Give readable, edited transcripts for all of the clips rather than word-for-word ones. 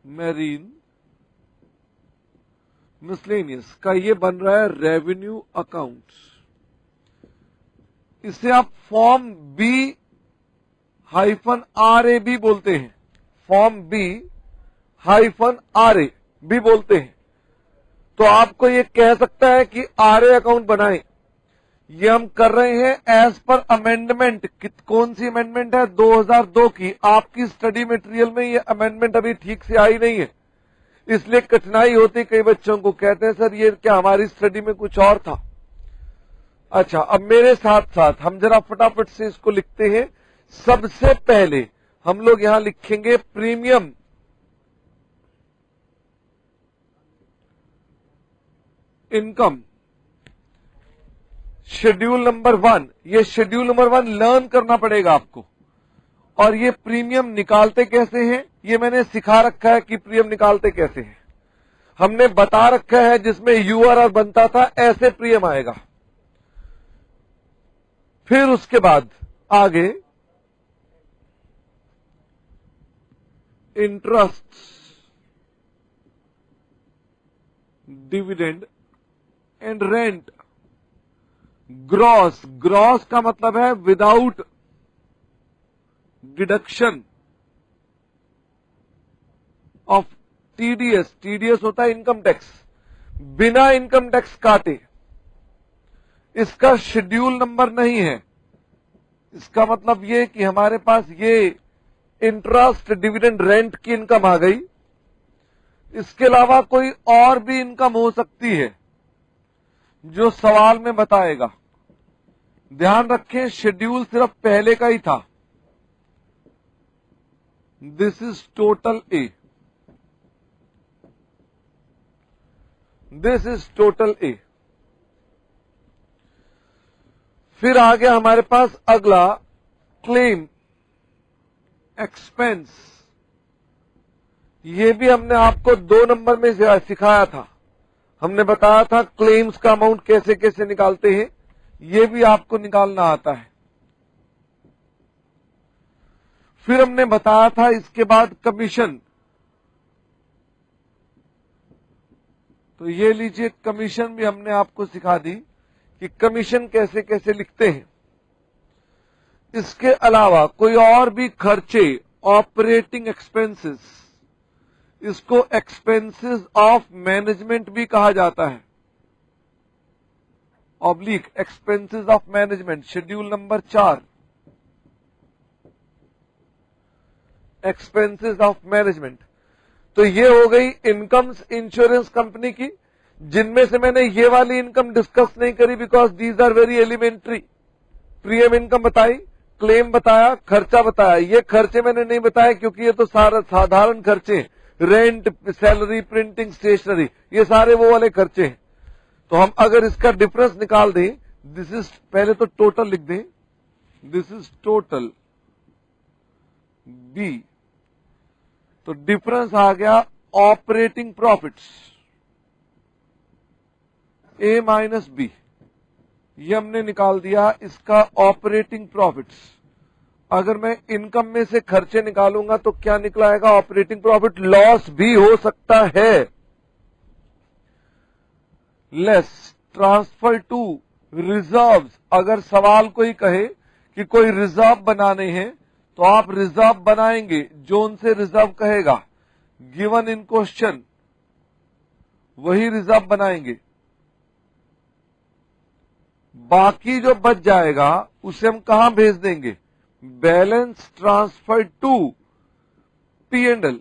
Marine miscellaneous का ये बन रहा है रेवेन्यू अकाउंट्स। इसे आप फॉर्म बी -RA भी बोलते हैं, फॉर्म बी -RA भी बोलते हैं। तो आपको ये कह सकता है कि RA अकाउंट बनाएं। ये हम कर रहे हैं एज पर अमेंडमेंट। कौन सी अमेंडमेंट है? 2002 की। आपकी स्टडी मटेरियल में ये अमेंडमेंट अभी ठीक से आई नहीं है, इसलिए कठिनाई होती। कई बच्चों को कहते हैं सर ये क्या हमारी स्टडी में कुछ और था। अच्छा, अब मेरे साथ साथ हम जरा फटाफट से इसको लिखते हैं। सबसे पहले हम लोग यहां लिखेंगे प्रीमियम इनकम शेड्यूल नंबर 1। ये शेड्यूल नंबर 1 लर्न करना पड़ेगा आपको। और ये प्रीमियम निकालते कैसे हैं ये मैंने सिखा रखा है कि प्रीमियम निकालते कैसे हैं। हमने बता रखा है जिसमें यूआरआर बनता था ऐसे प्रीमियम आएगा। फिर उसके बाद आगे interest, dividend and rent. Gross, gross का मतलब है without deduction of TDS. TDS होता है इनकम टैक्स, बिना इनकम टैक्स काटे। इसका शेड्यूल नंबर नहीं है। इसका मतलब ये कि हमारे पास ये इंटरेस्ट, डिविडेंड, रेंट की इनकम आ गई। इसके अलावा कोई और भी इनकम हो सकती है जो सवाल में बताएगा। ध्यान रखें शेड्यूल सिर्फ पहले का ही था। This is total A, this is total A. फिर आ गया हमारे पास अगला क्लेम एक्सपेंस। ये भी हमने आपको 2 नंबर में सिखाया था। हमने बताया था क्लेम्स का अमाउंट कैसे कैसे निकालते हैं, ये भी आपको निकालना आता है। फिर हमने बताया था इसके बाद कमीशन। तो ये लीजिए, कमीशन भी हमने आपको सिखा दी कि कमीशन कैसे कैसे लिखते हैं। इसके अलावा कोई और भी खर्चे, ऑपरेटिंग एक्सपेंसेस, इसको एक्सपेंसेस ऑफ मैनेजमेंट भी कहा जाता है, oblique expenses of management. Schedule number 4 expenses of management. तो ये हो गई इनकम्स इंश्योरेंस कंपनी की, जिनमें से मैंने ये वाली इनकम डिस्कस नहीं करी because these are very elementary. Premium income बताई, क्लेम बताया, खर्चा बताया। ये खर्चे मैंने नहीं बताया क्योंकि ये तो सारा साधारण खर्चे हैं। रेंट, सैलरी, प्रिंटिंग, स्टेशनरी, ये सारे वो वाले खर्चे हैं। तो हम अगर इसका डिफरेंस निकाल दें, दिस इज, पहले तो टोटल लिख दें, दिस इज टोटल बी। तो डिफरेंस आ गया ऑपरेटिंग प्रॉफिट्स ए माइनस बी। ये हमने निकाल दिया इसका ऑपरेटिंग प्रॉफिट्स। अगर मैं इनकम में से खर्चे निकालूंगा तो क्या निकलाएगा? Operating profit. लॉस भी हो सकता है, लेस ट्रांसफर टू रिजर्व्स। अगर सवाल कोई कहे कि कोई रिजर्व बनाने हैं तो आप रिजर्व बनाएंगे, जो उनसे रिजर्व कहेगा गिवन इन क्वेश्चन वही रिजर्व बनाएंगे। बाकी जो बच जाएगा उसे हम कहां भेज देंगे? Balance transfer to P&L।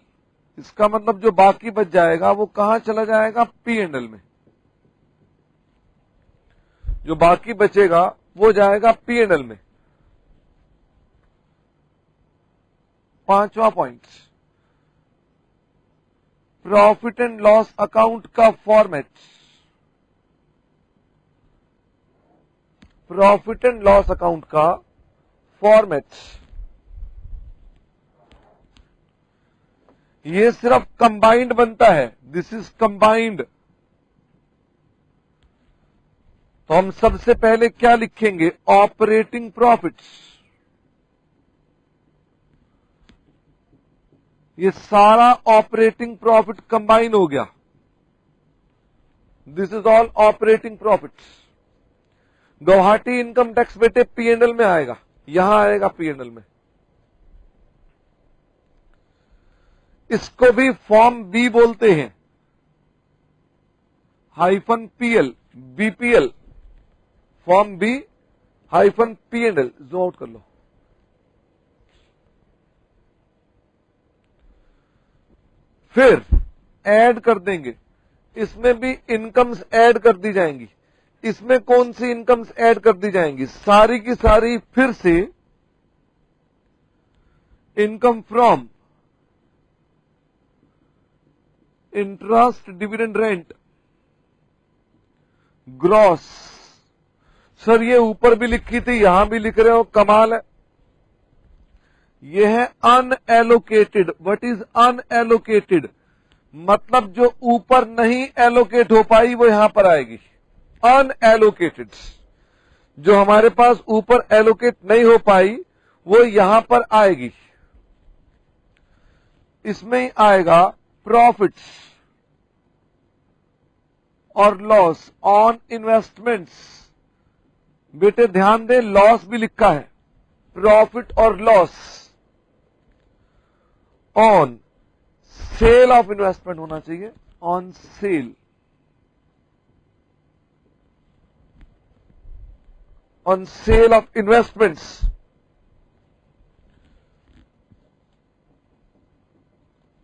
इसका मतलब जो बाकी बच जाएगा वो कहां चला जाएगा? P&L में। जो बाकी बचेगा वो जाएगा P&L में। 5वां point, profit and loss account का format. Profit and loss account का फॉर्मेट, ये सिर्फ कंबाइंड बनता है। This is combined. तो हम सबसे पहले क्या लिखेंगे? Operating profits. ये सारा ऑपरेटिंग प्रॉफिट कंबाइन हो गया। This is all operating profits. Guwahati income tax बेटे P&L में आएगा, यहां आएगा P&L में। इसको भी फॉर्म बी बोलते हैं, -PL, BPL, form B -P&L। Zoom out कर लो। फिर ऐड कर देंगे, इसमें भी इनकम्स ऐड कर दी जाएंगी। इसमें कौन सी इनकम्स ऐड कर दी जाएंगी? सारी की सारी फिर से income from interest, dividend, rent, gross. Sir ये ऊपर भी लिखी थी, यहां भी लिख रहे हो, कमाल है। यह है अनएलोकेटेड। What is unallocated? मतलब जो ऊपर नहीं एलोकेट हो पाई वो यहां पर आएगी। अनएलोकेटेड, जो हमारे पास ऊपर एलोकेट नहीं हो पाई वो यहां पर आएगी। इसमें ही आएगा प्रॉफिट्स और लॉस ऑन इन्वेस्टमेंट्स। बेटे ध्यान दें, लॉस भी लिखा है, प्रॉफिट और loss on sale of investment होना चाहिए, on sale, on sale of investments.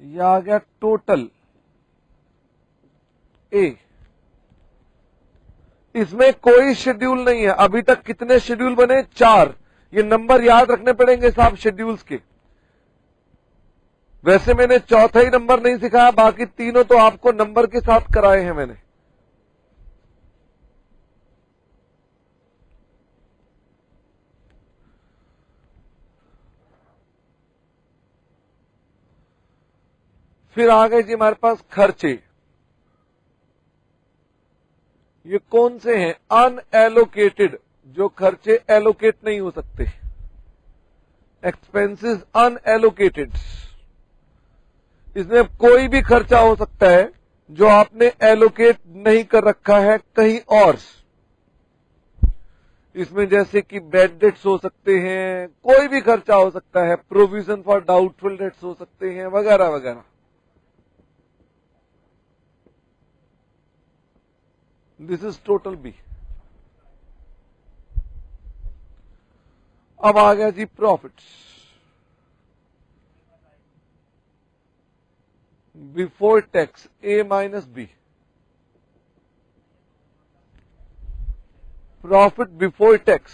यह आ गया टोटल ए। इसमें कोई शेड्यूल नहीं है। अभी तक कितने शेड्यूल बने? 4। ये नंबर याद रखने पड़ेंगे साहब शेड्यूल्स के। वैसे मैंने चौथा ही नंबर नहीं सिखाया, बाकी तीनों तो आपको नंबर के साथ कराए हैं मैंने। फिर आ गए जी हमारे पास खर्चे। ये कौन से हैं? अनएलोकेटेड, जो खर्चे एलोकेट नहीं हो सकते। एक्सपेंसेस अनएलोकेटेड, इसमें कोई भी खर्चा हो सकता है जो आपने एलोकेट नहीं कर रखा है कहीं और। इसमें जैसे कि बैड डेट्स हो सकते हैं, कोई भी खर्चा हो सकता है, प्रोविजन फॉर डाउटफुल डेट्स हो सकते हैं, वगैरह वगैरह। This is total B. अब आ गया जी profits before tax, A minus B। Profit before tax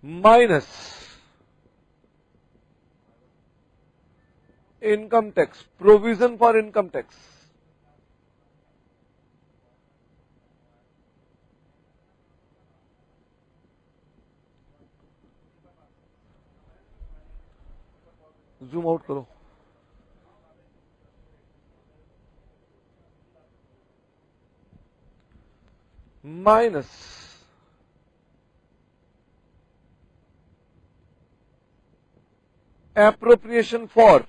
minus income tax, provision for income tax. Zoom out करो। Minus appropriation for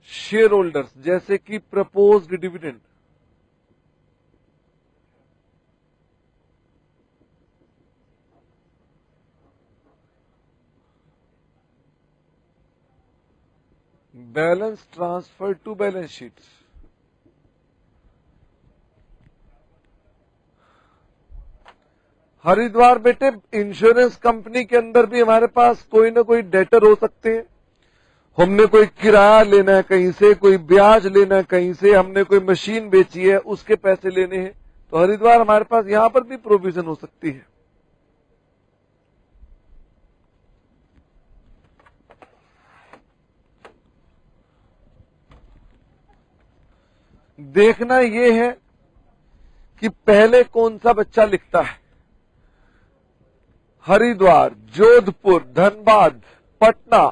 share holders, जैसे कि proposed dividend. Balance transfer to balance sheet. Haridwar बेटे insurance company के अंदर भी हमारे पास कोई ना कोई डेटर हो सकते हैं। हमने कोई किराया लेना है कहीं से, कोई ब्याज लेना है कहीं से, हमने कोई मशीन बेची है उसके पैसे लेने हैं, तो हरिद्वार हमारे पास यहां पर भी प्रोविजन हो सकती है। देखना यह है कि पहले कौन सा बच्चा लिखता है। हरिद्वार, जोधपुर, धनबाद, पटना,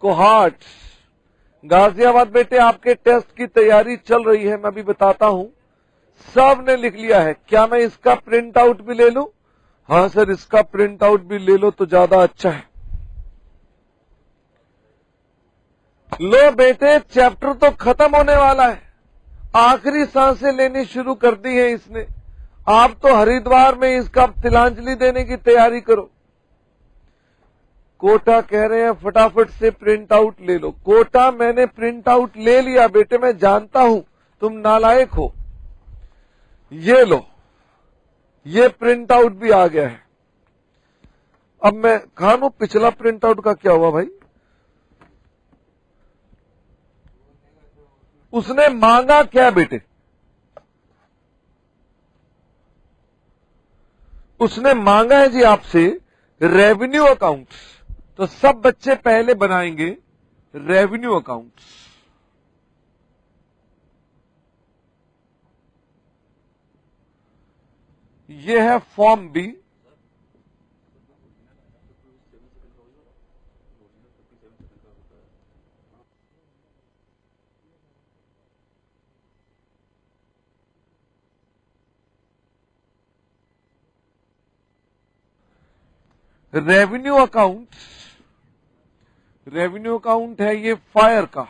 कोहाट, गाजियाबाद। बेटे आपके टेस्ट की तैयारी चल रही है, मैं भी बताता हूं। सब ने लिख लिया है। क्या मैं इसका प्रिंट आउट भी ले लूं? हाँ सर, इसका प्रिंट आउट भी ले लो तो ज्यादा अच्छा है। लो बेटे, चैप्टर तो खत्म होने वाला है, आखिरी सांसें लेनी शुरू कर दी है इसने। आप तो हरिद्वार में इसका तिलांजलि देने की तैयारी करो। कोटा कह रहे हैं फटाफट से प्रिंट आउट ले लो। कोटा मैंने प्रिंट आउट ले लिया बेटे, मैं जानता हूं तुम नालायक हो। ये लो, ये प्रिंट आउट भी आ गया है। अब मैं खानू, पिछला प्रिंट आउट का क्या हुआ भाई? उसने मांगा क्या बेटे? उसने मांगा है जी आपसे रेवेन्यू अकाउंट्स। तो सब बच्चे पहले बनाएंगे रेवेन्यू अकाउंट्स। ये है form B. Revenue account, revenue account है ये फायर का।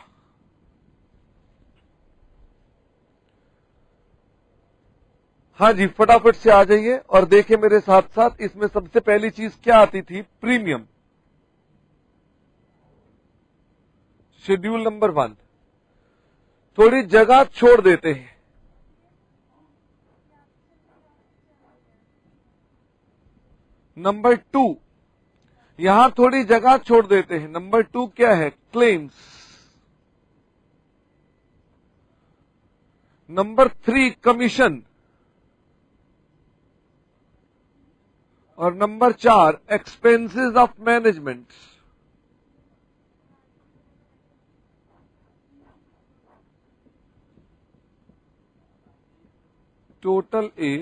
हाँ जी, फटाफट से आ जाइए और देखिए मेरे साथ साथ। इसमें सबसे पहली चीज क्या आती थी? प्रीमियम। Schedule number 1। थोड़ी जगह छोड़ देते हैं। नंबर 2, यहां थोड़ी जगह छोड़ देते हैं। नंबर 2 क्या है? क्लेम्स। Number 3 commission. और number 4 expenses of management. Total A,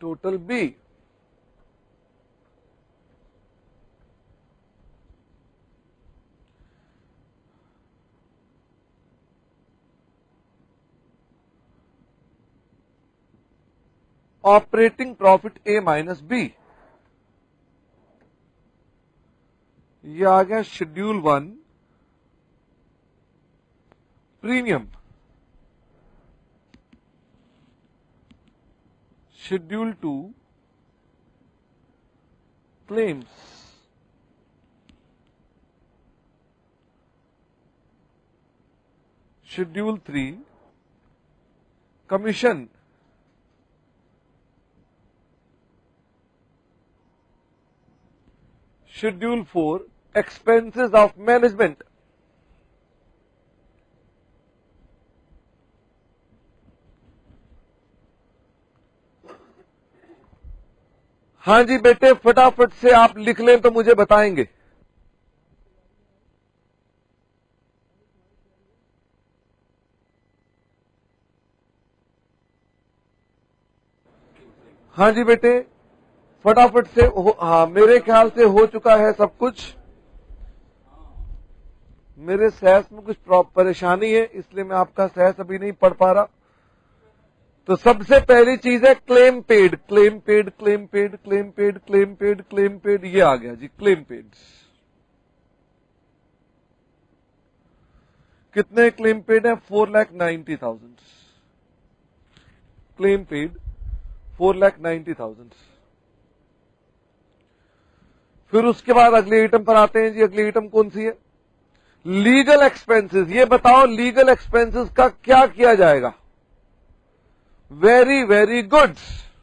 total B. Operating profit A minus B. ये आ गया schedule 1 premium. Schedule 2 claims. Schedule 3 commission. Schedule 4 expenses of management. हाँ जी बेटे, फटाफट से आप लिख लें तो मुझे बताएंगे। हाँ जी बेटे, फटाफट से हाँ, मेरे ख्याल से हो चुका है सब कुछ। मेरे सहस में कुछ परेशानी है, इसलिए मैं आपका सहस अभी नहीं पढ़ पा रहा। तो सबसे पहली चीज है claim paid. Claim paid, claim paid, claim paid, claim paid, claim paid. ये आ गया जी क्लेम पेड। कितने क्लेम पेड है? 4,90,000 क्लेम पेड। 4,90,000। फिर उसके बाद अगले आइटम पर आते हैं जी। अगली आइटम कौन सी है? Legal expenses. ये बताओ लीगल एक्सपेंसेस का क्या किया जाएगा? Very very good.